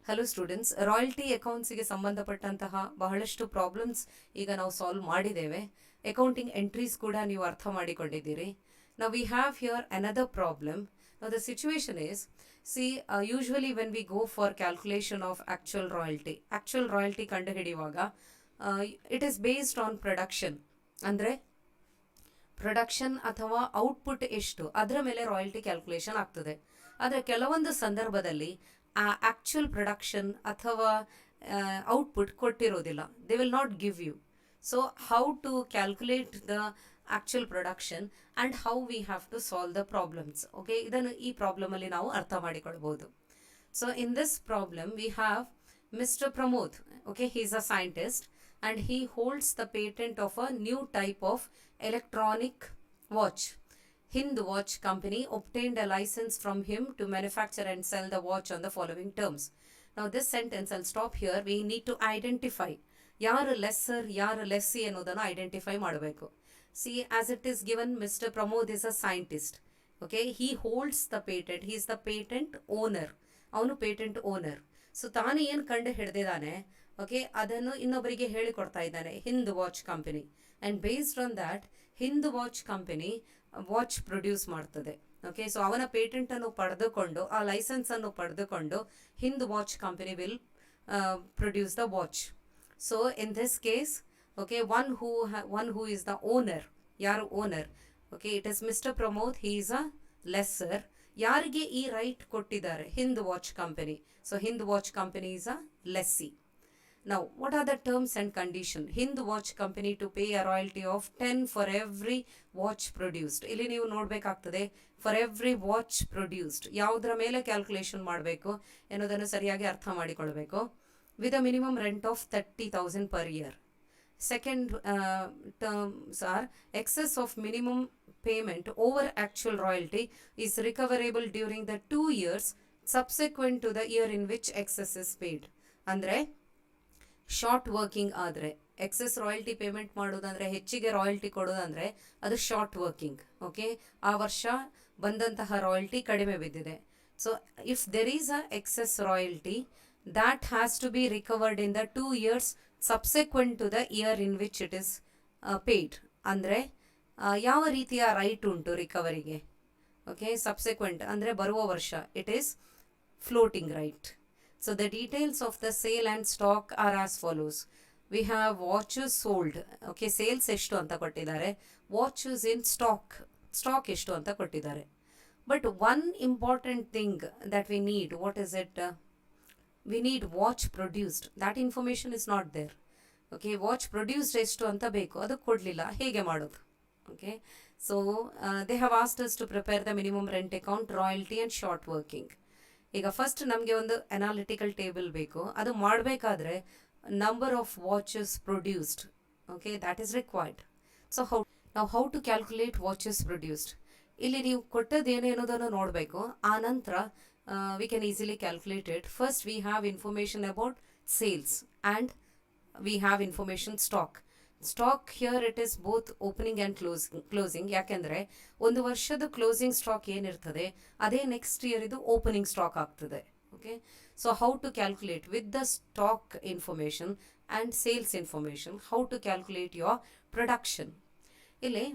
Hello students, royalty ಅಕೌಂಟ್ಸಿಗೆ ಸಂಬಂಧಪಟ್ಟಂತಹ ಬಹಳಷ್ಟು problems ಈಗ ನಾವು ಸಾಲ್ವ್ ಮಾಡಿದ್ದೇವೆ. ಅಕೌಂಟಿಂಗ್ ಎಂಟ್ರೀಸ್ ಕೂಡ ನೀವು ಅರ್ಥ ಮಾಡಿಕೊಂಡಿದ್ದೀರಿ. ನಾವು we have here another problem. Now the situation is, see, usually when we go for calculation of actual royalty ಕಂಡು ಹಿಡಿಯುವಾಗ it is based on production. ಅಂದರೆ ಪ್ರೊಡಕ್ಷನ್ ಅಥವಾ ಔಟ್ಪುಟ್ ಎಷ್ಟು ಅದರ ಮೇಲೆ ರಾಯಲ್ಟಿ ಕ್ಯಾಲ್ಕುಲೇಷನ್ ಆಗ್ತದೆ. ಆದರೆ ಕೆಲವೊಂದು ಸಂದರ್ಭದಲ್ಲಿ ಆ ಆ್ಯಕ್ಚುಯಲ್ ಪ್ರೊಡಕ್ಷನ್ ಅಥವಾ ಔಟ್ಪುಟ್ ಕೊಟ್ಟಿರೋದಿಲ್ಲ. They will not give you. So how to calculate the actual production and how we have to solve the problems. Okay, ಇದನ್ನು ಈ ಪ್ರಾಬ್ಲಮಲ್ಲಿ ನಾವು ಅರ್ಥ ಮಾಡಿಕೊಳ್ಬೋದು. So in this problem we have Mr. Pramod. Okay, he is a scientist and he holds the patent of a new type of electronic watch. Hind Watch Company obtained a license from him to manufacture and sell the watch on the following terms. Now this sentence, I'll stop here. We need to identify ಯಾರು lesser ಯಾರು lessee ಅನ್ನೋದನ್ನು identify ಮಾಡಬೇಕು. C as it is given, mister Pramod is a scientist. Okay, he holds the patent, he is the patent owner. ಅವನು patent owner. So ತಾನು ಏನು ಕಂಡು ಹಿಡಿದಿದ್ದಾನೆ, okay, ಅದನ್ನು ಇನ್ನೊಬ್ಬರಿಗೆ ಹೇಳಿಕೊಡ್ತಾ ಇದ್ದಾನೆ, Hind watch company. And based on that Hind watch company watch produce ಮಾಡ್ತದೆ. Okay, so ಅವನ ಪೇಟೆಂಟನ್ನು ಪಡೆದುಕೊಂಡು, ಆ ಲೈಸೆನ್ಸನ್ನು ಪಡೆದುಕೊಂಡು Hind watch company will produce the watch. So in this case, okay, one who is the owner. ಯಾರು owner? Okay, it is mister Pramod, he is a lessor. ಯಾರಿಗೆ ಈ right ಕೊಟ್ಟಿದ್ದಾರೆ? Hind watch company. So Hind watch company is a lessee. Now, what are the terms and condition? Hind Watch Company to pay a royalty of 10 for every watch produced. ಇಲ್ಲಿ ನೀವು ನೋಡಬೇಕಾಗ್ತದೆ, for every watch produced ಯಾವುದರ ಮೇಲೆ calculation ಮಾಡಬೇಕು ಎನ್ನುವುದನ್ನು ಸರಿಯಾಗಿ ಅರ್ಥ ಮಾಡಿಕೊಳ್ಬೇಕು. With a minimum rent of 30,000 per year. Second terms are excess of minimum payment over actual royalty is recoverable during the 2 years subsequent to the year in which excess is paid. ಅಂದರೆ short working ಆದರೆ excess royalty payment ಮಾಡೋದಂದರೆ, ಹೆಚ್ಚಿಗೆ royalty ಕೊಡೋದಂದರೆ ಅದು short working. Okay, ಆ ವರ್ಷ ಬಂದಂತಹ royalty ಕಡಿಮೆ ಬಿದ್ದಿದೆ. So if there is a excess royalty that has to be recovered in the 2 years subsequent to the year in which it is paid. ಅಂದರೆ ಯಾವ ರೀತಿಯ ರೈಟ್ ಉಂಟು ರಿಕವರಿಗೆ? ಓಕೆ, ಸಬ್ಸೆಕ್ವೆಂಟ್ ಅಂದರೆ ಬರುವ ವರ್ಷ. It is floating right. So the details of the sale and stock are as follows. We have watches sold. Okay, sales ಎಷ್ಟು ಅಂತ ಕೊಟ್ಟಿದ್ದಾರೆ. Watches in stock ಎಷ್ಟು ಅಂತ ಕೊಟ್ಟಿದ್ದಾರೆ. But one important thing that we need, what is it? We need watch produced. That information is not there. Okay, watch produced ಎಷ್ಟು ಅಂತ ಬೇಕು, ಅದು ಕೊಡಲಿಲ್ಲ. ಹೇಗೆ ಮಾಡೋದು? Okay, so they have asked us to prepare the minimum rent account, royalty and short working. ಈಗ first ನಮಗೆ ಒಂದು ಅನಾಲಿಟಿಕಲ್ ಟೇಬಲ್ ಬೇಕು. ಅದು ಮಾಡಬೇಕಾದ್ರೆ number of watches produced, okay, that is required. So how to calculate watches produced? ಇಲ್ಲಿ ನೀವು ಕೊಟ್ಟದ್ದು ಏನೇನೋದನ್ನು ನೋಡಬೇಕು. ಆ ನಂತರ we can easily calculate it. First we have information about sales and we have information stock here it is both opening and closing. ಯಾಕೆಂದರೆ ಒಂದು ವರ್ಷದ ಕ್ಲೋಸಿಂಗ್ ಸ್ಟಾಕ್ ಏನಿರ್ತದೆ ಅದೇ ನೆಕ್ಸ್ಟ್ ಇಯರ್ ಇದು ಓಪನಿಂಗ್ ಸ್ಟಾಕ್ ಆಗ್ತದೆ. Okay, so how to calculate with the stock information and sales information, how to calculate your production. ಇಲ್ಲಿ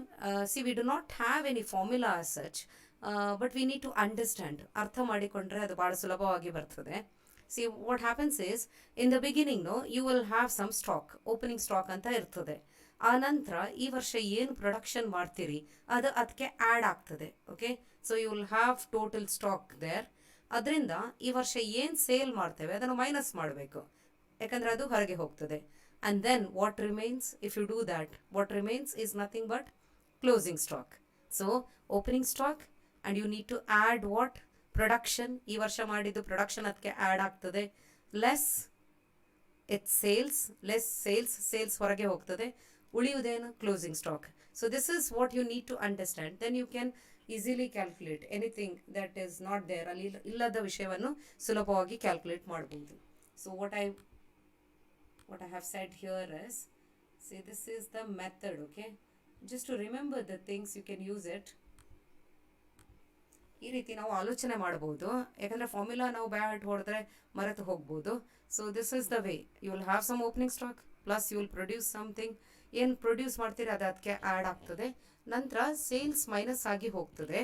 see we do not have any formula as such, but we need to understand. ಅರ್ಥ ಮಾಡಿಕೊಂಡ್ರೆ ಅದು ಭಾಳ ಸುಲಭವಾಗಿ ಬರ್ತದೆ. See, what happens is, in the beginning, you will have some stock, opening stock ಅಂತ ಇರ್ತದೆ. ಆ ನಂತರ ಈ ವರ್ಷ ಏನು ಪ್ರೊಡಕ್ಷನ್ ಮಾಡ್ತೀರಿ ಅದು ಅದಕ್ಕೆ ಆ್ಯಡ್ ಆಗ್ತದೆ. Okay, so you will have total stock there. ಅದರಿಂದ ಈ ವರ್ಷ ಏನು ಸೇಲ್ ಮಾಡ್ತೇವೆ ಅದನ್ನು ಮೈನಸ್ ಮಾಡಬೇಕು, ಯಾಕಂದರೆ ಅದು ಹೊರಗೆ ಹೋಗ್ತದೆ. And then what remains, if you do that, what remains is nothing but closing stock. So opening stock and you need to add what? Production. ಈ ವರ್ಷ ಮಾಡಿದ್ದು ಪ್ರೊಡಕ್ಷನ್ ಅದಕ್ಕೆ ಆ್ಯಡ್ ಆಗ್ತದೆ. ಲೆಸ್ ಇಟ್ಸ್ ಸೇಲ್ಸ್ ಹೊರಗೆ ಹೋಗ್ತದೆ. ಉಳಿಯುವುದೇನು? Closing stock. So this is what you need to understand. Then you can easily calculate anything that is not there. ಅಲ್ಲಿ ಇಲ್ಲದ ವಿಷಯವನ್ನು ಸುಲಭವಾಗಿ ಕ್ಯಾಲ್ಕುಲೇಟ್ ಮಾಡ್ಬೋದು. So what I have said here is, see this is the method. Okay, just to remember the things you can use it. ಈ ರೀತಿ ನಾವು ಆಲೋಚನೆ ಮಾಡ್ಬೋದು. ಯಾಕಂದರೆ ಫಾರ್ಮುಲಾ ನಾವು ಬ್ಯಾಟ್ ಹೊಡೆದ್ರೆ ಮರೆತು ಹೋಗ್ಬೋದು. So this is the way. You will have some opening stock plus you will produce something. ಏನು ಪ್ರೊಡ್ಯೂಸ್ ಮಾಡ್ತೀರಿ ಅದು ಅದಕ್ಕೆ ಆ್ಯಡ್ ಆಗ್ತದೆ. ನಂತರ ಸೇಲ್ಸ್ ಮೈನಸ್ ಆಗಿ ಹೋಗ್ತದೆ.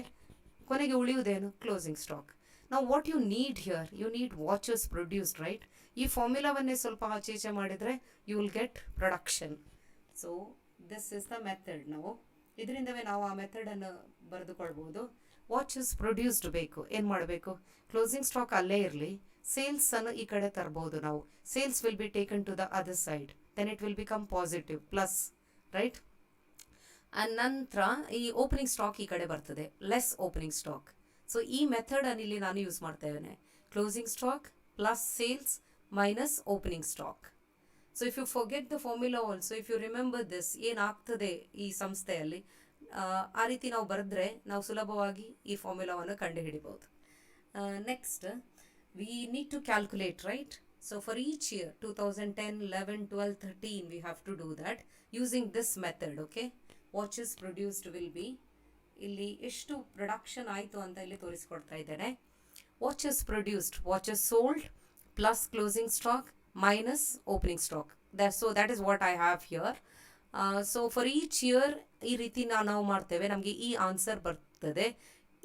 ಕೊನೆಗೆ ಉಳಿಯುವುದೇನು? Closing stock. ನಾವು what you need here, you need watches produced, right? ಈ ಫಾರ್ಮುಲಾವನ್ನೇ ಸ್ವಲ್ಪ ಆಚೆ ಈಚೆ ಮಾಡಿದರೆ you will get production. So this is the method. ನಾವು ಇದರಿಂದವೇ ನಾವು ಆ ಮೆಥಡನ್ನು ಬರೆದುಕೊಳ್ಬೋದು. ವಾಚಸ್ ಪ್ರೊಡ್ಯೂಸ್ಡ್ ಬೇಕು, ಏನು ಮಾಡಬೇಕು? ಕ್ಲೋಸಿಂಗ್ ಸ್ಟಾಕ್ ಅಲ್ಲೇ ಇರಲಿ, ಸೇಲ್ಸನ್ನು ಈ ಕಡೆ ತರ್ಬೋದು ನಾವು. Sales will be taken to the other side, then it will become positive plus, right? ನಂತರ ಈ ಓಪನಿಂಗ್ ಸ್ಟಾಕ್ ಈ ಕಡೆ ಬರ್ತದೆ, ಲೆಸ್ ಓಪನಿಂಗ್ ಸ್ಟಾಕ್. ಸೊ ಈ ಮೆಥಡನ್ನು ಇಲ್ಲಿ ನಾನು ಯೂಸ್ ಮಾಡ್ತಾ ಇದ್ದೇನೆ. Closing stock plus sales minus opening stock. So if you forget the formula also, if you remember this, ಏನಾಗ್ತದೆ ಈ ಸಂಸ್ಥೆಯಲ್ಲಿ, ಆ ರೀತಿ ನಾವು ಬರೆದ್ರೆ ನಾವು ಸುಲಭವಾಗಿ ಈ ಫಾರ್ಮುಲಾವನ್ನು ಕಂಡುಹಿಡಿಬೋದು. Next we need to calculate, right? So for each year 2010, 11, 12, 13 we have to do that using this method. Okay, watches produced will be, ಇಲ್ಲಿ ಎಷ್ಟು ಪ್ರೊಡಕ್ಷನ್ ಆಯಿತು ಅಂತ ಇಲ್ಲಿ ತೋರಿಸ್ಕೊಡ್ತಾ ಇದ್ದೇನೆ. Watches produced, watches sold plus closing stock minus opening stock. So that is what I have here. So for each year ಈ ರೀತಿ ನಾವು ಮಾಡ್ತೇವೆ, ನಮಗೆ ಈ ಆನ್ಸರ್ ಬರ್ತದೆ.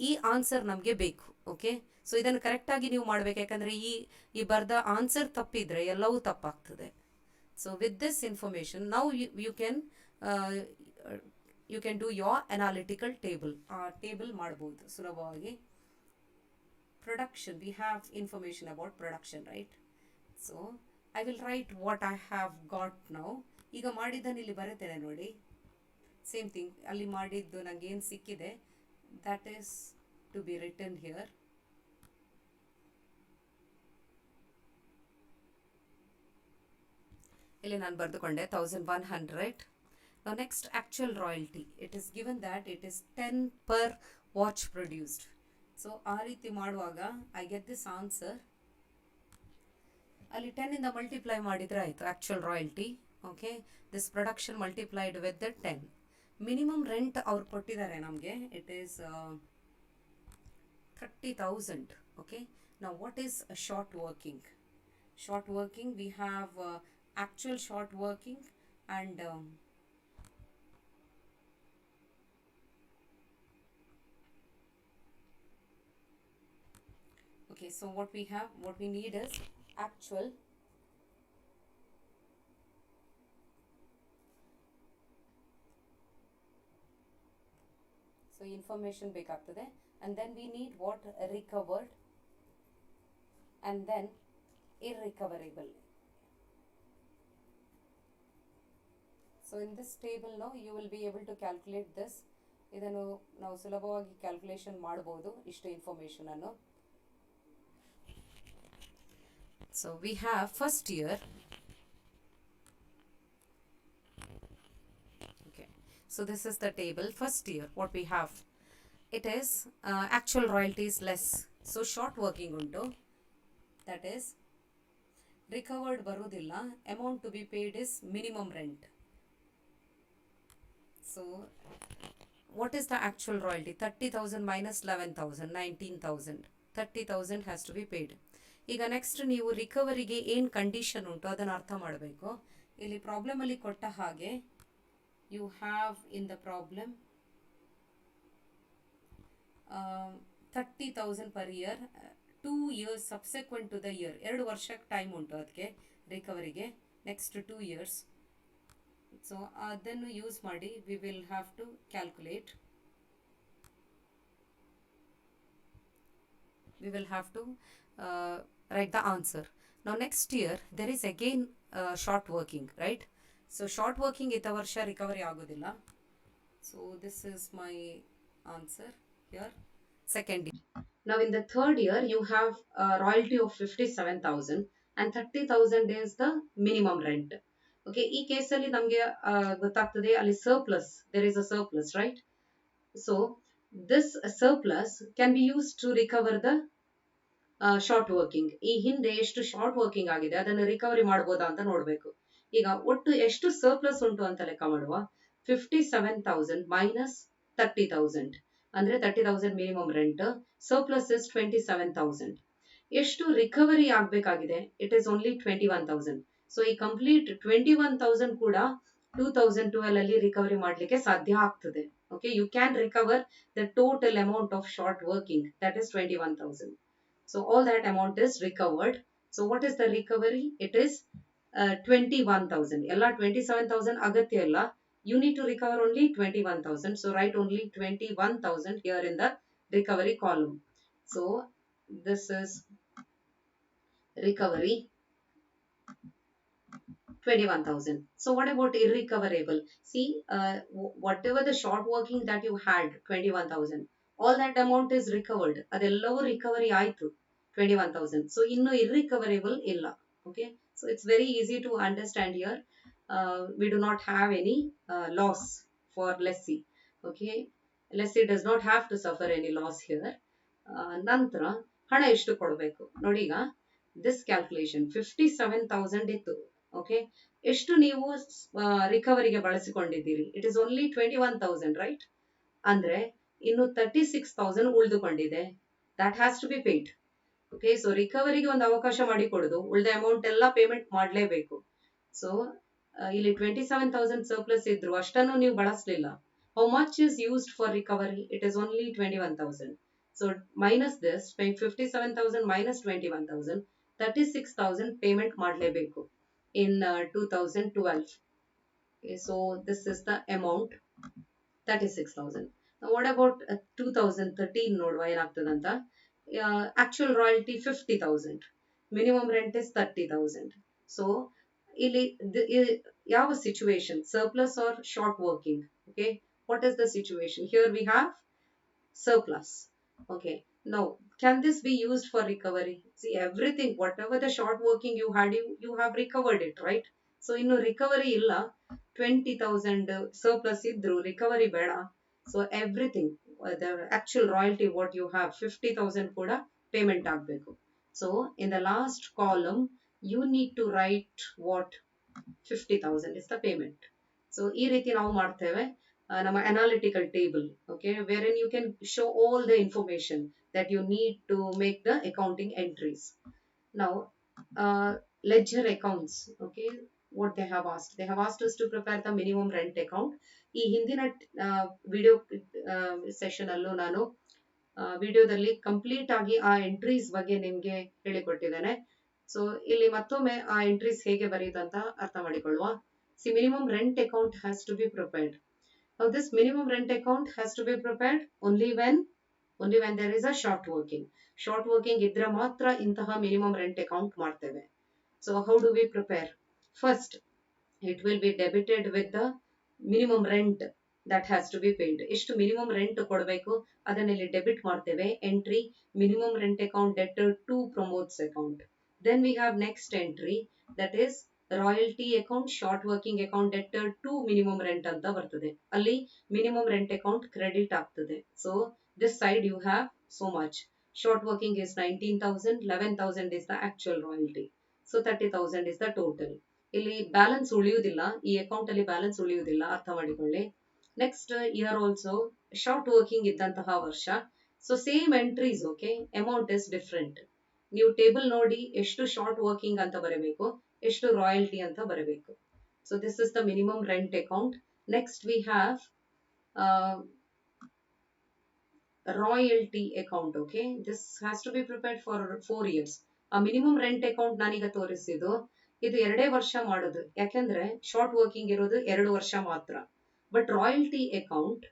ಈ ಆನ್ಸರ್ ನಮಗೆ ಬೇಕು. ಓಕೆ, ಸೊ ಇದನ್ನು ಕರೆಕ್ಟಾಗಿ ನೀವು ಮಾಡಬೇಕು, ಯಾಕಂದರೆ ಈ ಬರೆದ ಆನ್ಸರ್ ತಪ್ಪಿದರೆ ಎಲ್ಲವೂ ತಪ್ಪಾಗ್ತದೆ. ಸೊ ವಿತ್ ದಿಸ್ ಇನ್ಫಾರ್ಮೇಷನ್ ನಾವು you can do your analytical table. ಆ ಟೇಬಲ್ ಮಾಡ್ಬೋದು ಸುಲಭವಾಗಿ. Production, we have information about production, right? So I will write what I have got now. ಈಗ ಮಾಡಿದ್ದನ್ನು ಇಲ್ಲಿ ಬರುತ್ತೇನೆ ನೋಡಿ. ಸೇಮ್ ಥಿಂಗ್, ಅಲ್ಲಿ ಮಾಡಿದ್ದು ನನಗೆ ಏನು ಸಿಕ್ಕಿದೆ that is to be written here. ಇಲ್ಲಿ ನಾನು ಬರೆದುಕೊಂಡೆ 1100. Now next, actual royalty. It is given that it is 10 per watch produced. So ಆ ರೀತಿ ಮಾಡುವಾಗ I get this answer. ಅಲ್ಲಿ 10 ಇಂದ ಮಲ್ಟಿಪ್ಲೈ ಮಾಡಿದರೆ ಆಯಿತು actual royalty. Okay, this production multiplied with the 10. Minimum rent ಅವ್ರು ಕೊಟ್ಟಿದ್ದಾರೆ ನಮಗೆ, ಇಟ್ ಈಸ್ 30,000. ಓಕೆ, ನಾವು what is short working? Short working, we have actual short working and okay, so what we need is actual so information ಬೇಕಾಗ್ತದೆ, and then we need what? Recovered and then irrecoverable. So in this table now you will be able to calculate this. ಇದನ್ನು ನಾವು ಸುಲಭವಾಗಿ calculation ಮಾಡಬಹುದು ಇಷ್ಟು information ಅನ್ನು. So we have first year. Okay, so this is the table. First year, what we have, it is actual royalties less. So short working unto, that is recovered barudilla. Amount to be paid is minimum rent. So what is the actual royalty? 30,000 minus 11,000, 19,000. 30,000 has to be paid. ಈಗ next ನೀವು ರಿಕವರಿಗೆ ಏನು condition ಉಂಟು ಅದನ್ನು ಅರ್ಥ ಮಾಡಬೇಕು. ಇಲ್ಲಿ ಪ್ರಾಬ್ಲಮಲ್ಲಿ ಕೊಟ್ಟ ಹಾಗೆ you have in the problem 30,000 per year, 2 years subsequent to the year. 2 ವರ್ಷಕ್ಕೆ ಟೈಮ್ ಉಂಟು ಅದಕ್ಕೆ ರಿಕವರಿಗೆ, ನೆಕ್ಸ್ಟ್ 2 years. ಸೊ ಅದನ್ನು ಯೂಸ್ ಮಾಡಿ we will have to calculate. We will have to write the answer. Now next year there is again short working, right? So short working ita varsha recovery agodilla. So this is my answer here. Second year. Now in the third year you have a royalty of 57,000 and 30,000 is the minimum rent. Okay, ಈ ಕೇಸಲ್ಲಿ ನಮಗೆ ಗೊತ್ತಾಗ್ತದೆ ಅಲ್ಲಿ surplus, there is a surplus, right? So this surplus can be used to recover the short working. ಈ ಹಿಂದೆ ಎಷ್ಟು short working ಆಗಿದೆ ಅದನ್ನು ರಿಕವರಿ ಮಾಡ್ಬೋದಾ ಅಂತ ನೋಡಬೇಕು. ಈಗ ಒಟ್ಟು ಎಷ್ಟು ಸರ್ಪ್ಲಸ್ ಉಂಟು ಅಂತ ಲೆಕ್ಕ ಮಾಡುವ. 57,000 ಮೈನಸ್ 30,000 ಅಂದ್ರೆ 30,000 ಮಿನಿಮಮ್ ರೆಂಟ್. surplus is 27,000. ಎಷ್ಟು ರಿಕವರಿ ಆಗಬೇಕಾಗಿದೆ? It is only 21,000. ಸೊ ಈ ಕಂಪ್ಲೀಟ್ 21,000 ಕೂಡ 2012 ಅಲ್ಲಿ ರಿಕವರಿ ಮಾಡಲಿಕ್ಕೆ ಸಾಧ್ಯ ಆಗ್ತದೆ. Okay, you can recover the total amount of short working, that is 21,000. So all that amount is recovered. So what is the recovery? It is 21,000. Ella 27,000 agatya illa. You need to recover only 21,000. So write only 21,000 here in the recovery column. So this is recovery 21,000. So what about irrecoverable? See, whatever the short working that you had, 21,000, all that amount is recovered. Adellavvu recovery ಆಯ್ತು 21,000. So innu irrecoverable illa. Okay, so it's very easy to understand here. We do not have any loss for lessee. Okay, lessee does not have to suffer any loss here. ನಂತರ ಹಣ ಎಷ್ಟು ಕೊಡಬೇಕು ನೋಡಿ. ಈಗ this calculation 57,000 ಇತ್ತು. Okay, ಎಷ್ಟು ನೀವು ರಿಕವರಿಗೆ ಬಳಸಿಕೊಂಡಿದ್ದೀರಿ? It is only 21,000, right? ಅಂದ್ರೆ ಇನ್ನು 36,000 ಉಳಿದುಕೊಂಡಿದೆ. That has to be paid. Okay, so ರಿಕವರಿಗೆ ಒಂದು ಅವಕಾಶ ಮಾಡಿಕೊಡುದು, ಉಳಿದ ಅಮೌಂಟ್ ಎಲ್ಲ ಪೇಮೆಂಟ್ ಮಾಡಲೇಬೇಕು. ಸೊ ಇಲ್ಲಿ 27,000 ಸರ್ಪ್ಲಸ್ ಇದ್ರು, ಅಷ್ಟನ್ನು ನೀವು ಬಳಸಲಿಲ್ಲ. How much is used for recovery? It is only 21,000. So minus this, 57,000 minus 21,000, 36,000 payment ಮಾಡಲೇಬೇಕು in 2012. Okay, so this is the amount, 36,000. Now what about 2013? ನೋಡುವ ಏನಾಗ್ತದಂತ. Actual royalty 50,000, minimum rent is 30,000. So ಇಲ್ಲಿ ಯಾವ situation? Surplus or short working? Okay, what is the situation? Here we have surplus. Okay, now can this be used for recovery? See, everything, whatever the short working you had, you have recovered it, right? So innu recovery illa, 20,000 surplus idru, recovery beda. So everything, the actual royalty what you have, 50,000 kuda payment agbeku. So in the last column you need to write what? 50,000 is the payment. So ee ರೀತಿ ನಾವು ಮಾಡ್ತೇವೆ ನಮ್ಮ analytical table. Okay, wherein you can show all the information that you need to make the accounting entries. Now ledger accounts. Okay, what they have asked? They have asked us to prepare the minimum rent account. ಈ ಹಿಂದಿನ video session ಅಲ್ಲೂ ನಾನು ವಿಡಿಯೋದಲ್ಲಿ complete ಆಗಿ ಆ entries ಬಗ್ಗೆ ನಿಮ್ಗೆ ಹೇಳಿಕೊಟ್ಟಿದ್ದೇನೆ. So ಇಲ್ಲಿ ಮತ್ತೊಮ್ಮೆ ಆ ಎಂಟ್ರೀಸ್ ಹೇಗೆ ಬರೆಯುತ್ತಂತ ಅರ್ಥ ಮಾಡಿಕೊಳ್ಳುವ. C, minimum rent account has to be prepared. Now this minimum rent account has to be prepared only when there is a short working. Short working idre matra intaha minimum rent account ಮಾಡ್ತೇವೆ. So how do we prepare? First, it will be debited with the minimum rent that has to be paid. ಎಷ್ಟು minimum rent ಕೊಡಬೇಕು ಅದನ್ನ ಇಲ್ಲಿ debit ಮಾಡ್ತೇವೆ. Entry minimum rent account debtor to promotes account. Then we have next entry, that is royalty account, short working account debtor to minimum rent ಅಂತ ಬರ್ತದೆ. ಅಲ್ಲಿ minimum rent account credit ಆಗ್ತದೆ. So this side you have so much. Short working is 19,000, 11,000 is the actual royalty. So 30,000 is the total. ಇಲ್ಲಿ balance ಉಳಿಯುವುದಿಲ್ಲ, ಈ account ಅಲ್ಲಿ balance ಉಳಿಯುವುದಿಲ್ಲ, ಅರ್ಥ ಮಾಡಿಕೊಳ್ಳಿ. Next year also short working ಇದ್ದಂತಹ ವರ್ಷ. So same entries. Okay, amount is different. ನೀವು ಟೇಬಲ್ ನೋಡಿ ಎಷ್ಟು ಶಾರ್ಟ್ ವರ್ಕಿಂಗ್ ಅಂತ ಬರಬೇಕು, ಎಷ್ಟು ರಾಯಲ್ಟಿ ಅಂತ ಬರಬೇಕು. So this is the minimum rent account. Next we have royalty account. Okay, this has to be prepared for 4 years. ಆ minimum rent account ನಾನೀಗ ತೋರಿಸಿದ್ದು ಇದು 2 ವರ್ಷ ಮಾಡೋದು, ಯಾಕೆಂದ್ರೆ ಶಾರ್ಟ್ ವರ್ಕಿಂಗ್ ಇರೋದು 2 ವರ್ಷ ಮಾತ್ರ. ಬಟ್ ರಾಯಲ್ಟಿ ಅಕೌಂಟ್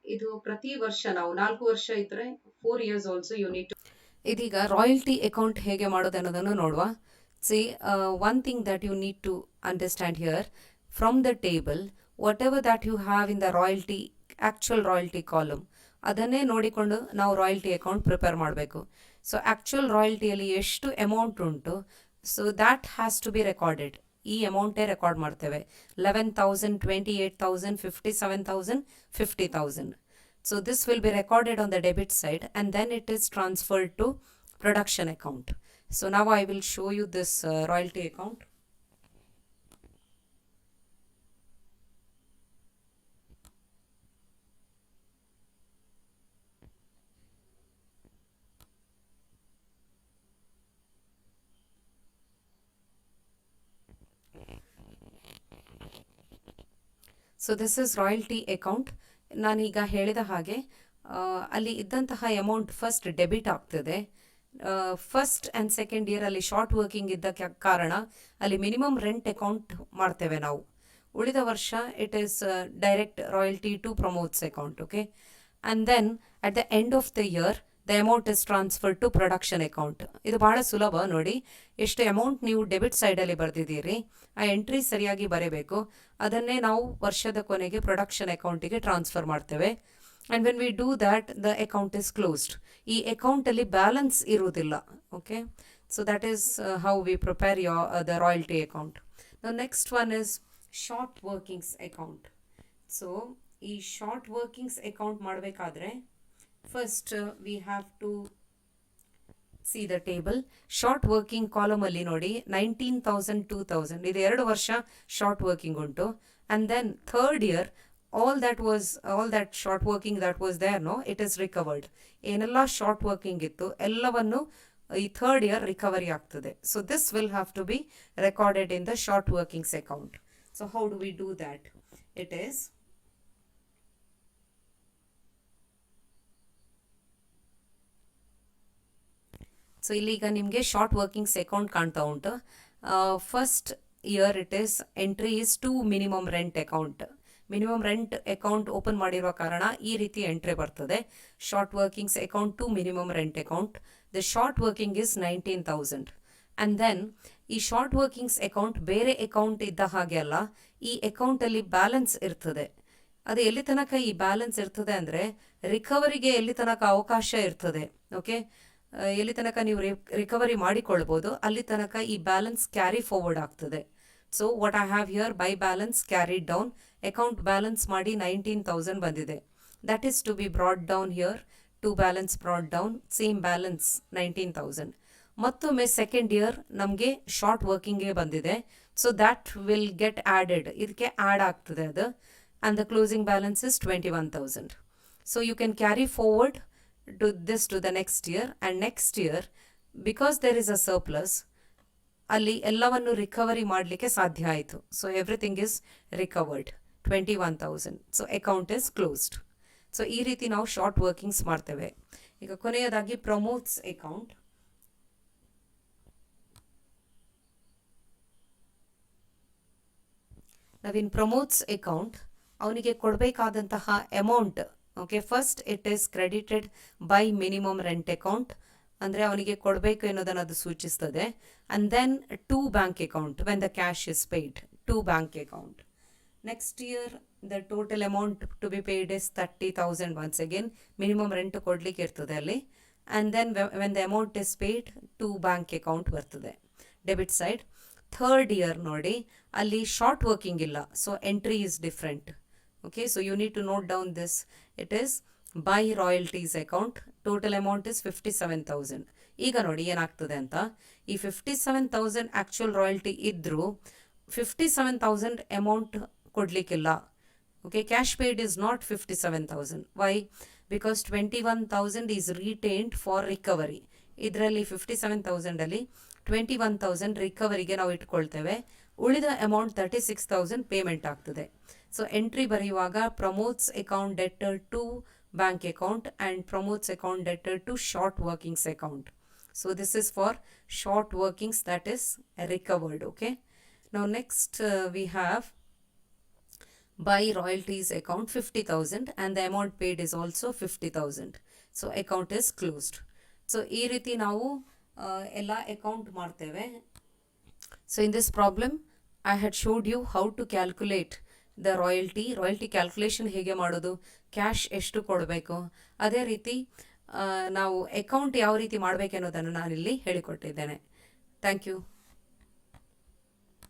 ಇದು ಪ್ರತಿ ವರ್ಷ ನಾವು 4 ವರ್ಷ ಇದ್ರೆ 4 years also you need to. ಇದೀಗ ರಾಯಲ್ಟಿ ಅಕೌಂಟ್ ಹೇಗೆ ಮಾಡೋದು ಅನ್ನೋದನ್ನು ನೋಡುವ. See, one thing that you need to understand here, from the table whatever that you have in the royalty, actual royalty column, ಅದನ್ನೇ ನೋಡಿಕೊಂಡು ನಾವು ರಾಯಲ್ಟಿ ಅಕೌಂಟ್ ಪ್ರಿಪೇರ್ ಮಾಡಬೇಕು. So actual ರಾಯಲ್ಟಿಯಲ್ಲಿ ಎಷ್ಟು ಅಮೌಂಟ್ ಉಂಟು, so that has to be recorded. ಈ ಅಮೌಂಟೇ record ಮಾಡ್ತೇವೆ. 11,000, 28,000, 57,000, 50,000. So this will be recorded on the debit side and then it is transferred to production account. So now I will show you this royalty account. So this is royalty account. ನಾನೀಗ ಹೇಳಿದ ಹಾಗೆ ಅಲ್ಲಿ ಇದ್ದಂತಹ amount first debit ಆಗ್ತದೆ. First and second year ಅಲ್ಲಿ short working ಇದ್ದ ಕಾರಣ ಅಲ್ಲಿ ಮಿನಿಮಮ್ ರೆಂಟ್ ಅಕೌಂಟ್ ಮಾಡ್ತೇವೆ ನಾವು. ಉಳಿದ ವರ್ಷ it is direct royalty to promotes account. Okay, and then at the end of the year the amount is transfer to production account. ಇದು ಬಹಳ ಸುಲಭ ನೋಡಿ. ಎಷ್ಟು ಅಮೌಂಟ್ ನೀವು ಡೆಬಿಟ್ ಸೈಡಲ್ಲಿ ಬರೆದಿದ್ದೀರಿ, ಆ ಎಂಟ್ರಿ ಸರಿಯಾಗಿ ಬರೀಬೇಕು. ಅದನ್ನೇ ನಾವು ವರ್ಷದ ಕೊನೆಗೆ ಪ್ರೊಡಕ್ಷನ್ ಅಕೌಂಟಿಗೆ ಟ್ರಾನ್ಸ್ಫರ್ ಮಾಡ್ತೇವೆ. And when we do that the account is closed. ಈ ಅಕೌಂಟಲ್ಲಿ ಬ್ಯಾಲೆನ್ಸ್ ಇರುವುದಿಲ್ಲ. Okay, so that is how we prepare the royalty account. Next one is short workings account. So ಈ ಶಾರ್ಟ್ ವರ್ಕಿಂಗ್ಸ್ ಅಕೌಂಟ್ ಮಾಡಬೇಕಾದ್ರೆ first we have to see the table. Short working column ಅಲ್ಲಿ ನೋಡಿ 19,000 2,000 ಇದು 2 ವರ್ಷ short working ಉಂಟು. And then third year all that short working that was there, no, it is recovered. ಏನೆಲ್ಲ short working ಇತ್ತು ಎಲ್ಲವನ್ನು ಈ ಥರ್ಡ್ ಇಯರ್ ರಿಕವರಿ ಆಗ್ತದೆ. So this will have to be recorded in the short workings account. So how do we do that? It is so ಇಲ್ಲಿಗ ನಿಮಗೆ short workings account ಕಾಣ್ತಾ ಉಂಟು. First year it is entry is to minimum rent account. Minimum rent account open ಮಾಡಿರುವ ಕಾರಣ ಈ ರೀತಿ entry ಬರ್ತದೆ. Short workings account to minimum rent account. The short working is 19,000. And then ಈ short workings account ಬೇರೆ account ಇದ್ದ ಹಾಗೆ ಅಲ್ಲ, ಈ ಅಕೌಂಟಲ್ಲಿ ಬ್ಯಾಲೆನ್ಸ್ ಇರ್ತದೆ. ಅದು ಎಲ್ಲಿ ತನಕ ಈ ಬ್ಯಾಲೆನ್ಸ್ ಇರ್ತದೆ ಅಂದರೆ ರಿಕವರಿಗೆ ಎಲ್ಲಿ ತನಕ ಅವಕಾಶ ಇರ್ತದೆ. ಓಕೆ, ಎಲ್ಲಿ ತನಕ ನೀವು ರಿಕವರಿ ಮಾಡಿಕೊಳ್ಬೋದು ಅಲ್ಲಿ ತನಕ ಈ ಬ್ಯಾಲೆನ್ಸ್ ಕ್ಯಾರಿ ಫಾರ್ವರ್ಡ್ ಆಗ್ತದೆ. So what I have here, by balance carried down. Account balance ಮಾಡಿ 19,000 ಬಂದಿದೆ. That is to be brought down here. To balance brought down, same balance 19,000. ಮತ್ತೊಮ್ಮೆ ಸೆಕೆಂಡ್ ಇಯರ್ ನಮಗೆ ಶಾರ್ಟ್ ವರ್ಕಿಂಗ್ಗೆ ಬಂದಿದೆ. So that will get added, ಇದಕ್ಕೆ add ಆಗ್ತದೆ ಅದು. And the closing balance is 21,000. So you can carry forward to this to the next year, and next year because there is a surplus ಅಲ್ಲಿ ಎಲ್ಲವನ್ನು recovery ಮಾಡಲಿಕ್ಕೆ ಸಾಧ್ಯ ಆಯಿತು. So everything is recovered 21,000. So account is closed. So ಈ ರೀತಿ ನಾವು short workings ಮಾಡ್ತೇವೆ. ಈಗ ಕೊನೆಯದಾಗಿ ಪ್ರಮೋಟ್ಸ್ ಅಕೌಂಟ್. ನಾವಿನ್ ಪ್ರಮೋಟ್ಸ್ ಅಕೌಂಟ್ ಅವನಿಗೆ ಕೊಡಬೇಕಾದಂತಹ amount. Okay, first it is credited by minimum rent account, ಅಂದರೆ ಅವನಿಗೆ ಕೊಡಬೇಕು ಎನ್ನುವುದನ್ನು ಅದು ಸೂಚಿಸ್ತದೆ. And then to bank account when the cash is paid, to bank account. Next year the total amount to be paid is 30,000. Once again minimum rent ಕೊಡಲಿಕ್ಕೆ ಇರ್ತದೆ ಅಲ್ಲಿ. And then when the amount is paid to bank account ಬರ್ತದೆ debit side. Third year ನೋಡಿ ಅಲ್ಲಿ short working ಇಲ್ಲ, so entry is different. Okay, so you need to note down this. It is by royalties account. Total amount is 57,000. ಈಗ ನೋಡಿ ಏನಾಗ್ತದೆ ಅಂತ. ಈ 57,000 actual royalty ಇದ್ದರೂ 57,000 ಅಮೌಂಟ್ ಕೊಡಲಿಕ್ಕಿಲ್ಲ. Okay, cash paid is not 57,000. Why? Because 21,000 is retained for recovery. ಇದರಲ್ಲಿ 57,000ಅಲ್ಲಿ 21,000 ರಿಕವರಿಗೆ ನಾವು ಇಟ್ಕೊಳ್ತೇವೆ. ಉಳಿದ ಅಮೌಂಟ್ 36,000 ಪೇಮೆಂಟ್ ಆಗ್ತದೆ. ಸೊ ಎಂಟ್ರಿ ಬರೆಯುವಾಗ Pramod's account debtor to bank account and Pramod's account debtor to short workings account. So this is for short workings that is recovered. Okay, now next we have by royalties account 50,000 and the amount paid is also 50,000. So account is closed. So ಈ ರೀತಿ ನಾವು ಎಲ್ಲ account ಮಾಡ್ತೇವೆ. So in this problem I had showed you how to calculate the royalty calculation ಹೇಗೆ ಮಾಡೋದು, cash ಎಷ್ಟು ಕೊಡಬೇಕು, ಅದೇ ರೀತಿ ನಾವು ಅಕೌಂಟ್ ಯಾವ ರೀತಿ ಮಾಡಬೇಕೆನ್ನೋದನ್ನು ನಾನಿಲ್ಲಿ ಹೇಳಿಕೊಟ್ಟಿದ್ದೇನೆ. Thank you.